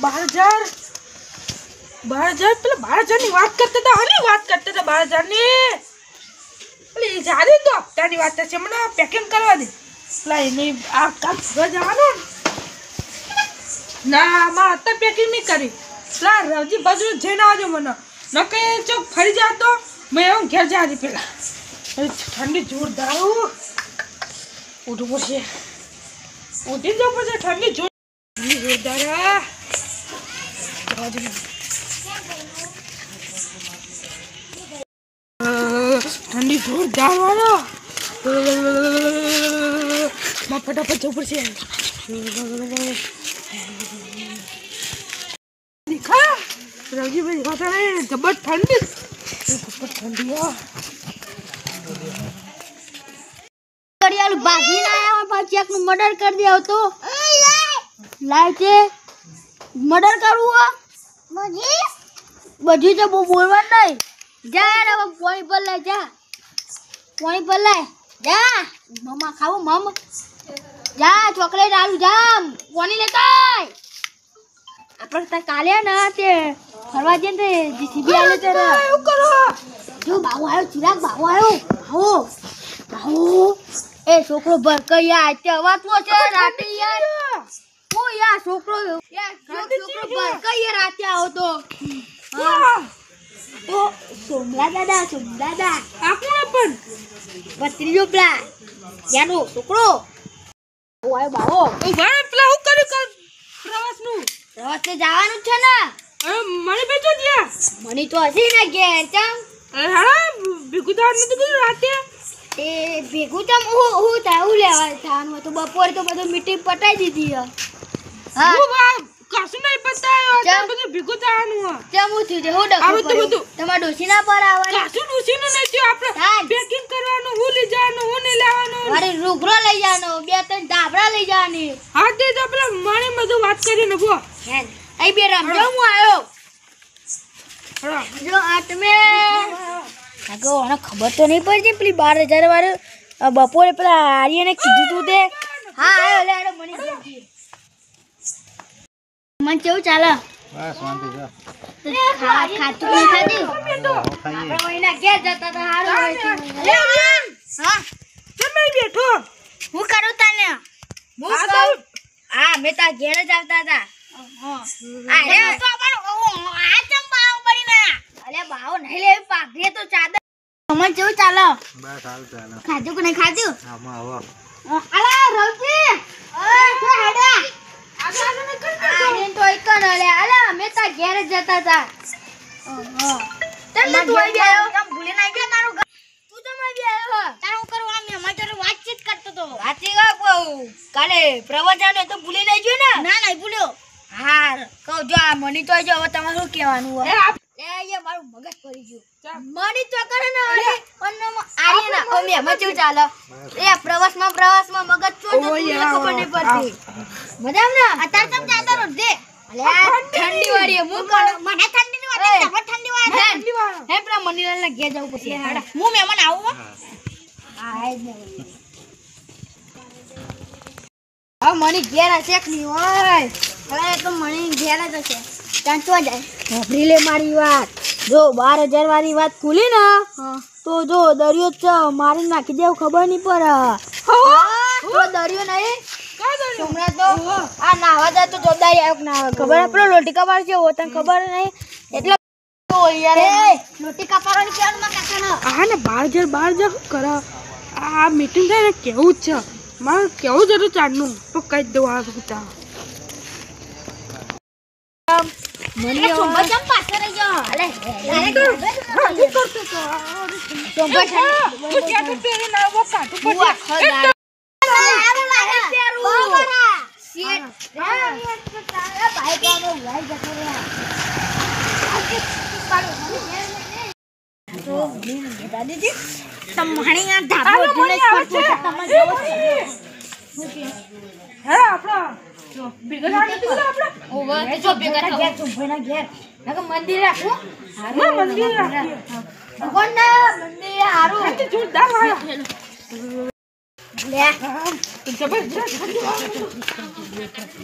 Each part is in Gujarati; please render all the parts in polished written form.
12,000 પેલા 12,000 ની વાત કરતા હતા. હની વાત કરતા હતા 12,000 ની? પેલી જાડી તો હપ્તાની વાત છે. હમણાં પેકિંગ કરવા દે. પેલા એની આ કામ ફરવા જવાનું ના આમાં અત્યારે પેકિંગ નહીં કરી. પેલા રવજી બાજુ જઈને આવજો મને ન કે ચોક ફરી જા તો મેં એવું ઘેર જાજે. પેલા ઠંડી જોરદાર ઉઠવું પડશે. ઉઠી જવું પડશે. ઠંડી જોરદાર ઠંડી જોરદાર વાળો ફટાફટ જવું પડશે. દીખા રવજીભાઈ દીખાતા નહીં. જબર ઠંડી કરિયાલું ભાગીને આયા પછી એકનું મર્ડર કરી દે તો લાય છે મર્ડર કરવું બધું તો બહુ બોલવાનું નહીં. જા યાર હવે પાણી પર લાય. જા પાણી પર લાય. જા મમ્મા ખાવું મમ. જા ચોકલેટ આલુ. જા પાણી લેતા આપણે તો કાલે ને તે ફરવા જઈએ ને જીસીબી આલે તે એવું કરો. જો બાબુ આવ્યો. ચિરાગ બાબુ આવ્યો. આવો આવો. એ છોકરો ભરકૈયા તે અવાતો છે રાતે યાર. ઓ યાર છોકરો ભરકૈયા રાતે આવો તો સોમલા દાદા આ કોણ પણ ભત્રીજો પેલા યાનો છોકરો ઓય બાવો. ભાઈ પેલા હું કર્યું કાલ પ્રવાસનું? પ્રવાસે જવાનું છે ને. મને બેઠો ગયા મની તો હસી ના ઘેર ચમ. હા ભેગું થવાનું નથી કીધું રાતે. એ ભેગું ચમ હું થાય લેવા થવાનું હતું. બપોરે તો બધું મીટિંગ પટાઈ દીધી. હા કશું નહીં પતાયો. અત્યારે બધું ભેગું થવાનું. ચમ હું થયું છે હું ડખો બધું તમારા ડોસીના પર આવવાનું. કશું ડોસીનું નથી. આપણે પેકિંગ કરવાનું. હું લઈ જવાનું હું નહીં લેવાનું. મારે રૂગરો લઈ જવાનો. 2-3 ધાબળા લઈ જવાની. હા તે તો પેલા મને બધું વાત કરીને બો અહીં બે રમજો હું આવ્યો. જો આ તમે આગો મને ખબર તો નહીં પડતી. પેલી 12,000 વાળું બપોરે પેલા આર્યને કીધું તું તે. હા આવ્યો લે મને મને કેવું ચાલે? બસ શાંતિ છે. ખાતું નહીં ખાધી? આપણે મહિના ઘેર જતા હતા હારું હોય છે. હા તમે બેઠો હું કરું તને હા મેં તા ઘેર જ આવતા હતા. અરે તો અમારો આ ચમ બાવ બની ના. અલે બાવ નહીં લે પાઘરે તો ચાદર. તમને કેવું ચાલે? બસ સારું ચાલે. ખાધું કે નહીં ખાધું? આમાં આવો. અલા રવજી ઓય તો હેડા આને તો એક ન લે. અલા અમે તા ઘેર જ જતા હતા. તને તું આવી આવ્યો તમ ભૂલી ના ગયો મારું ઘર. તું તો આવી આવ્યો તારું કરવા અમે અમાર જોડે વાતચીત કરતો તો. વાતચીત કાલે પ્રવચન તો ભૂલી નહીં ગયો ને? ના નહીં ભૂલ્યો. હા કહો જો આ મની તો જો હવે તમારે શું કહેવાનું હોય? એ મારું મગજ પડી ગયું. મની તો કરે ને અરે પણ આરી ના ઓ મે મચું ચાલે. એ પ્રવાસમાં મગજ તો ખબર નહીં પડતી. મજામ ને અત્યારે તમ જાતા રહો દે. અલે ઠંડી વાળી હું કોણ મને ઠંડી ની વાત તમે ઠંડી વાળી હે પેલા મનીલાલ ને ઘેર જવું પછી હાડા હું મહેમાન આવું. હા આય જ ને આ મની ઘેર હશે કે નહીં હોય? હવે તો મની ઘેર જ હશે. ચાંચવા જાય ભરી લે મારી વાત. જો 12,000 વાળી વાત ખુલી ને તો જો દરિયો જ મારી નાખી દેવું ખબર નહીં પડે. તો દરિયો નહીં હમણાં તો આ નાવા જાય તો જોરદાર આવ્યો કે ના આવે ખબર? આપણો લોટી કપાળ છે તને ખબર નહીં એટલે લોટી કપાળવાની કહેવાનું માં કાકાનો. હા ને 12,000 કરે. આ મીટિંગ થાય ને કેવું જ છે મારે કેવું જ હતું ચારનું તો કહી દઉં. આ બધા મને સોમવા ચમ પાછળ રહી ગયો. અલે હું કરતો તો સોમવા હું જેકેટ પહેરીને આવ્યો કાઢું પડે. મંદિર રાખું મંદિર જોરદાર લે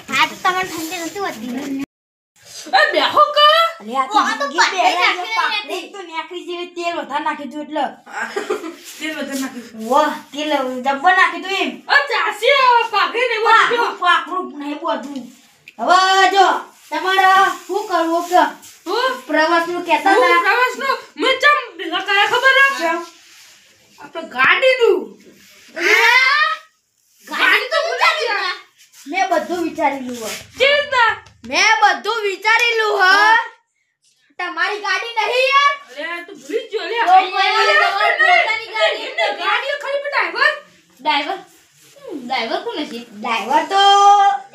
હા તો તમારે ઠંડી નથી હોતી. એ બેહો કા અલે આ તો પાકડી તો નાખી જે તેલ વધારે નાખી તું એટલે તેલ વધારે નાખી વાહ તેલ ડબ્બો નાખી તું એમ આ ચાસી પાકડી ને બોલ્યો પાકડું નહીં બોધું હવે જો તમારા શું કરવું કે પ્રવાસનું કહેતા હતા પ્રવાસનો મે ચમ ભેગા કયા ખબર છે આપણે ગાડીનું ગાડી તો ભૂલા ગયા મેં બધું વિચારેલું હે ચિંતા મેં બધું વિચારેલું હે તમારી ગાડી નહીં યાર અરે તું ભૂલી જ લે પોતાની ગાડી એમને ગાડીઓ ખરી ડ્રાઈવર ડ્રાઈવર કોણ છે ડ્રાઈવર તો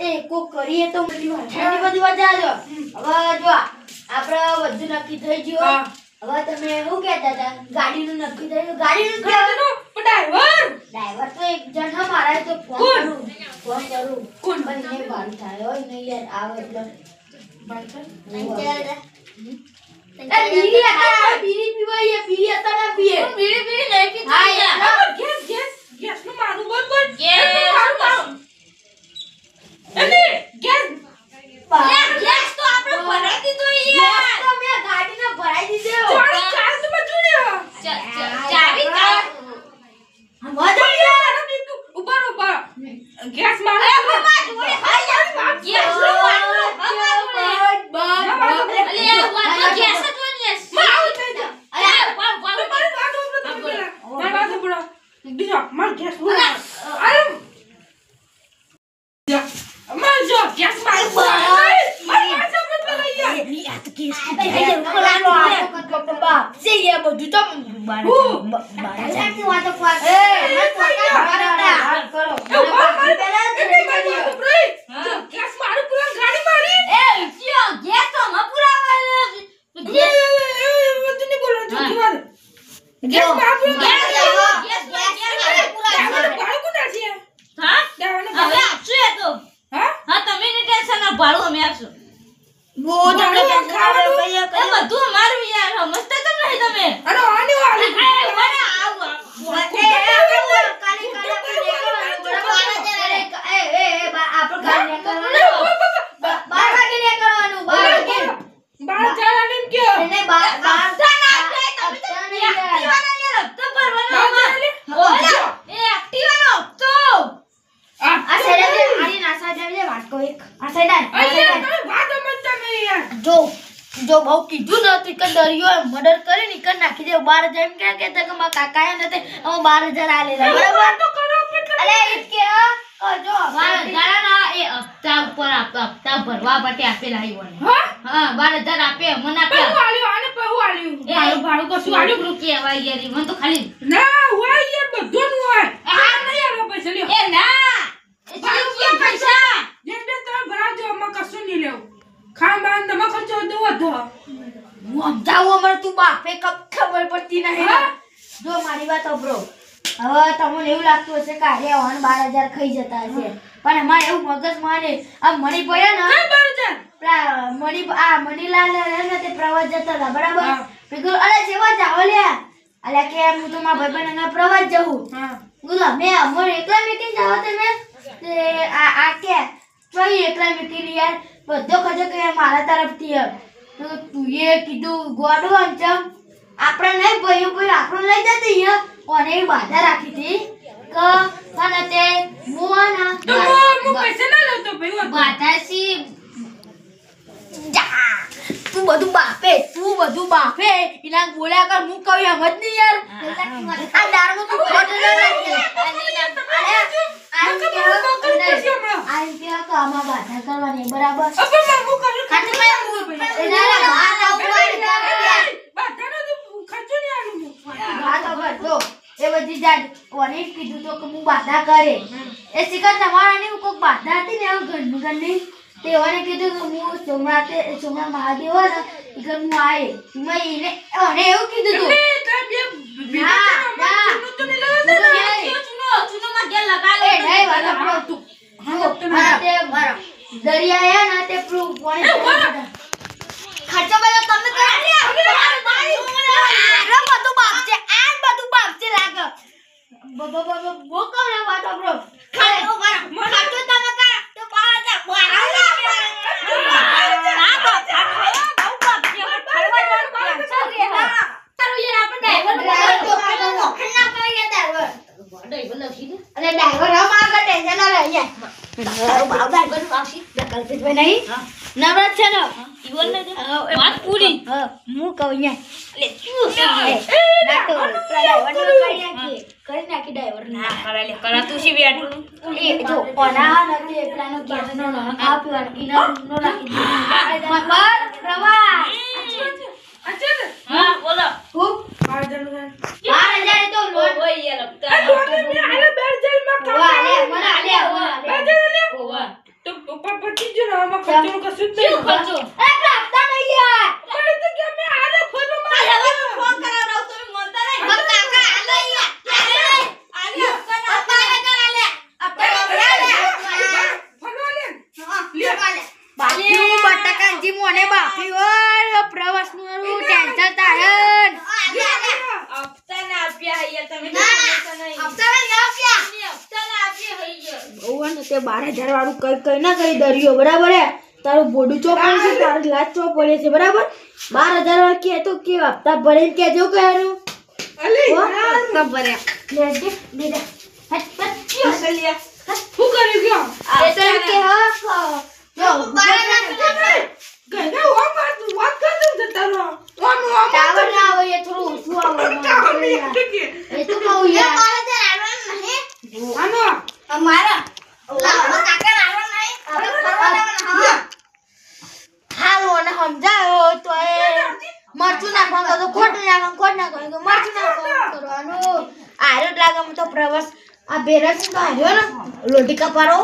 એ કોક કરીએ તો ઘણી બધી મજા જો હવે જો આપણે બધું નક્કી થઈ ગયું હવે તમે શું કહેતા હતા ગાડીનું નક્કી થઈ ગયું ગાડીનું ડ્રાઈવર તો એક જણ હા મારા તો ફોન કરું કોણ પણ એને બાળી થાય હોય નહીં યાર આવે એટલે બીડી પીવાય બીડી હતા ના પીએ બીડી નહીં પીતા યાર ગેસ નું મારું બોલ બોલ ગેસ મારું એને ગેસ ગેસ તો આપણે ભરાઈ દીધો યાર તો મે ગાડીને ભરાઈ દીધો ચાવી ચાર તો મજૂરી ચાવી કા મજા યાર ઉપર ગેસ મારું ગેસ જો બહુ કીધું ને તું કે દરિયો મર્ડર કરી ને કર નાખી દે 12,000 એમ કે કેતા કે મારા કાકાએ નતે અમે 12,000 આલેલા બરાબર તો કરો અલે કે જો 12,000 ના એ હપ્તા ઉપર હપ્તા ભરવા માટે આપેલા આવ્યો હા 12,000 આપે મને આપ્યા પહુ આલ્યો આને પહુ આલ્યું ભાડું કશું આલ્યું ગ્રુપ કેવાય યાર મને તો ખાલી ના હોય યાર બધું નું હોય આ નહીં આલો પૈસા લ્યો એ ના એ શું પૈસા જે બે તમે ભરાજો અમે કશું નહીં લેવું ખાવા તમે ખર્ચો દો વધો હું સમજાવું અમાર તું બાપે ખબર પડતી નહીં જો મારી વાત સાંભળો હવે તમને એવું લાગતું હશે કે આરે 12,000 ખાઈ જતા હશે પણ અમારે એવું મગજમાં ને આ મણી પડ્યા ને પેલા મણીલાલ ને તે પ્રવાસ જતા હતા બરાબર મેં કીધું અરે જેવા જાવ લ્યા અલે કે હું તો મારા ભાઈબંધ પ્રવાસ જવું બોલો મેં અમારે એકલા મીટિંગ જાવ તમે તે આ કે ચોઈ એકલા મીટિંગ યાર બધો ખર્ચો કે મારા તરફથી તો તુંએ કીધું ગોડો અંચમ આપણે નહીં ભાઈ આપણો લઈ જતી અહીંયા અને બાધા રાખી હતી કે અને તે મોના તો મો પૈસા ના લેતો ભાઈ બાધાસી જા તું બધું બાપે ઇના બોલ્યા કર હું કહું એમ જ નહીં યાર આ દારમાં તું ખોટ ન નાખે આ કે કામમાં બાધા કરવાની બરાબર અબે હું કરું ખાતે મેં એના વાત બાધાનો તો ખર્ચો નહીં આલું વાત અગર જો એ બધી જાત ઓને કીધું તો કે હું બાધા કરે એ શિકાર તમારા ને કોક બાધા હતી ને ઘરની તેઓને કીધું કે હું સોમનાથ મહાદેવ ને ઈકર હું આયે મેં એને ઓને એવું કીધું તું દરિયા ના તે ખર્ચો બધો તમે બધું બાપ છે આ બધું બાપ છે લાગે બો કહો ને વાતો બ્રો ખર્ચો તમે કા તો 12,000 અરે ડ્રાઈવર હમ આગળ ટેન્શન ના લે તારો બાપ ડ્રાઈવર આવશી કલ્પિતભાઈ નહીં નવરાત છે ને ઈવન ને વાત પૂરી હું કહું અહીંયા લે શું ના તો ડ્રાઈવર ને કરી નાખી ડ્રાઈવર ના કરે લે કરા તું સી બેઠું એ જો ઓના નથી એકલાનો ગેસ નો ખા પીવાનું ઇના નો નાખી મર પ્રવાસ હા બોલો હું 12,000 તો લોન હોય યાર આ લોન મે આલે બેર જઈ માં વાહ લે મને આલે વાહ તો પપ્પા જો ના માં ખર્ચો કશું જ નહીં ખર્ચો અરે આપતા નહીં યાર પણ તો કે મે આલે ખોલો માં હવે ફોન કરાવરાવ તમે બોલતા નહીં બક કાકા આલે યાર આલે આપતા 12,000 આલે ફનો લે લે બાપી બટાકાજી મોને બાપી ઓય પ્રવાસ નું ટેન્શન તાહન આપતા ના આપ્યા હૈયા તમે આપતા નહીં આપ્યા આપતા ના આપ્યા હૈયા ઓવન તે 12,000 વાળું કઈ ના કરી દરિયો બરાબર હે તારું બોડું ચોપડે છે તારું લાજ ચોપડે છે બરાબર 12,000 વાળું કે તો કે હપ્તા ભરીને કેજો કહેરું અલી હપ્તા ભર્યા લેજે દીદા હટ અસલિયા શું કરી ગયો એ તો એમ કે હા જો 12,000 ગંગા વાત કર દે તારો ટાવર ના આવે એ થોડું ઊંચું આવે એ તો કહું યાર 12,000 નહીં આનો અમારા કાકા આવવા નહીં આપણે ફરવા જવાના હાલો ને સમજાયો તો એ મરચું નાખવાનું તો ખોટ નાખવાનું તો મરચું નાખવાનું કરવાનું આર્યો લાગે તો પ્રવાસ આ બેરસ તો આર્યો ને લોટી કપારો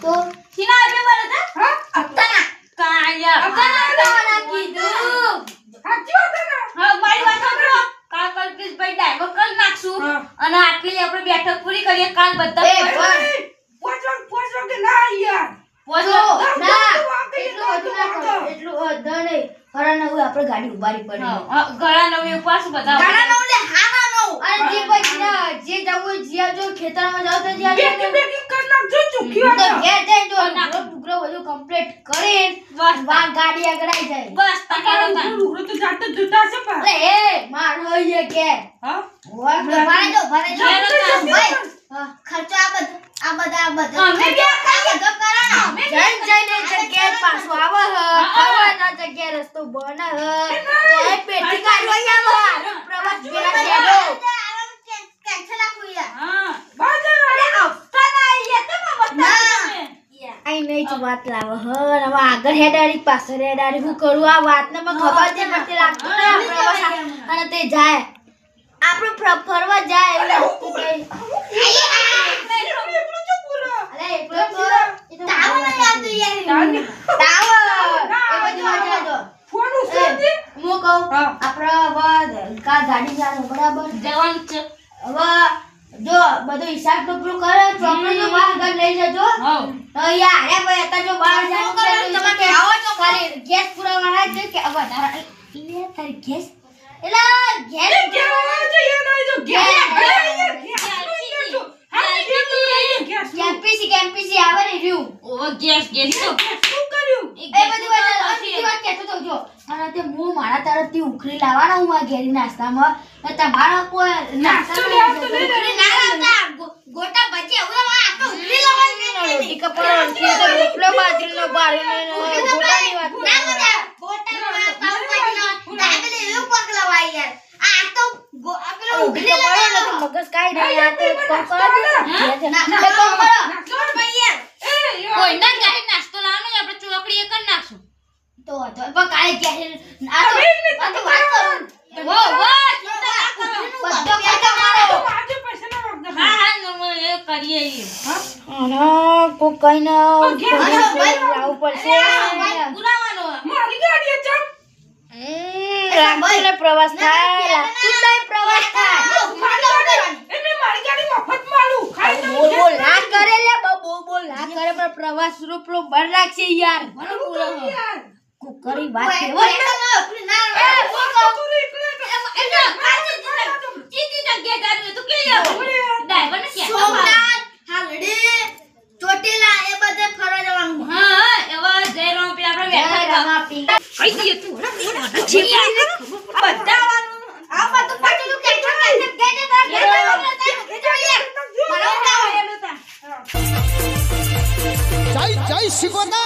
તો સીના આપે બરે હા અપતાના કાયા અપતાના કીધું સાચી વાત ને હા મારી વાત સાંભળો કાલ કલ્પેશભાઈ ડાયરો કર નાખશું હા. અને આટલી આપણે બેઠક પૂરી કરીએ કાલ એ બધા પણ પોચો કે ના યાર જો ના એટલું એટલું બધું ના કરો એટલું અધર નહીં હરા નવું આપણે ગાડી ઉભારી પડી ગળા નવી ઉપાસ બધા ગાડા નો લે હાના નો અને જે પછી ના જે જવું જ્યાં જો ખેતરમાં જાવ તો જ્યાં બેકિંગ કર નાખજો ચૂકી તો વાત ઘેર જઈ જો ટુકડો બધું કમ્પ્લીટ કરી બસ વા ગાડી આગળ આવી જાય બસ તકારો તા લુગડો તો જાતે જૂતા છે પણ અરે એ માર હોય કે હા ભરાઈ દો ઘેર હતા. ભાઈ ખર્ચો આ બધા અમે બે આ બધો કરાનો જઈને જગ્યાએ પાછો આવે હ ખબર ના જગ્યાએ રસ્તો બને હ તો એ પેટી કાઢવા આવે પ્રવાસ પેલા શેડો કેન્સલ આખું યાર હા બાજે આવતા ના આયા તો ના. બતા આઈ નહીં જ વાત લાવે હ હવે આગળ હેડારી પાછળ હેડારી હું કરું આ વાતને મને ખબર છે પડતી લાગતું ને આ પ્રવાસ અને તે જાય આપણો ફરવા જાય એવું લાગતું કે અરે એકલો તો એ તો તાવ નહીં આવતું યાર તાવ એ બધું મજા દો ફોન ઉસરતી હું કહું હા. આપણે હવે કા ગાડી જાનું બરાબર જવાનું છે હવે જો બધો હિસાબ ટોપલું કરે ચોપડો તો બહાર આગળ લઈ જજો હા યાર અરે ભાઈ અત્યારે જો બહાર જાનું કરે તો તમે આવો છો ખાલી ગેસ પુરાવાના છે કે વધારે લે તારી ગેસ એલા ગેસ કેવા છે યાર આજો કેમ્પીસી આવે ને રહ્યું ઓ ગેસ ગેસ તો શું કર્યું એ બધી વાત કહેતો તો જો અને તે હું મારા તરફથી ઉખરી લાવવાનો હું મારા ઘેરી નાસ્તામાં તો તમારો કોઈ નાસ્તો લેવા તો લઈ લે. ઉખરી ના લાવતા ગોટા બચે હવે આ તો ઉખરી લાવવાની રોટી કપડો રોટી તો રોટલો બાજરીનો બારીનો ગોટાની વાત ના મજા ગોટા પાવ ભાજીનો દાબેલી એવું પકલાવાય યાર આ તો આપેલો ઉખરી લાવવાનો મગજ કાઈ નહીં આ તો કંકરો ના તો કંકરો છોડ ભાઈ યાર કોઈ ના ગાડી નાસ્તો લાવવાનો ને આપણે ચોકડી એક જ નાખશું તો પણ કાલે ક્યારે આ તો વાત કરું વો વો ચિંતા ના કરો બધો કાકા મારો આજે પૈસા ના વાગતા હા હા નોર્મલ એ કરીએ ઈ અને કો કઈ ના ઘેર લાવવું પડશે પુરાવાનો મારી ગાડી ચમ રાખીને પ્રવાસ થાય રાખતું જ નહીં પ્રવાસ થાય એમને મારી ગાડી મફત માલું ખાઈ બોલ બોલ ના કરે લે બોલ ના કરે પણ પ્રવાસ રૂપલો બર રાખશે યાર યાર કુકરી વાત છે હો ના એ તું એકલે ચીતી જગ્યા ગાડી તો કે ડ્રાઈવર ને કે સોમનાથ હાલડી ચોટીલા એ બધે ફરવા જવાનું હા એવા જય રામ પે આપણે બેઠા રમાપી કઈ દીએ તું બતાવવાનું આ બધું પાછું કેન્સલ કેજે તાર મને શિકોતા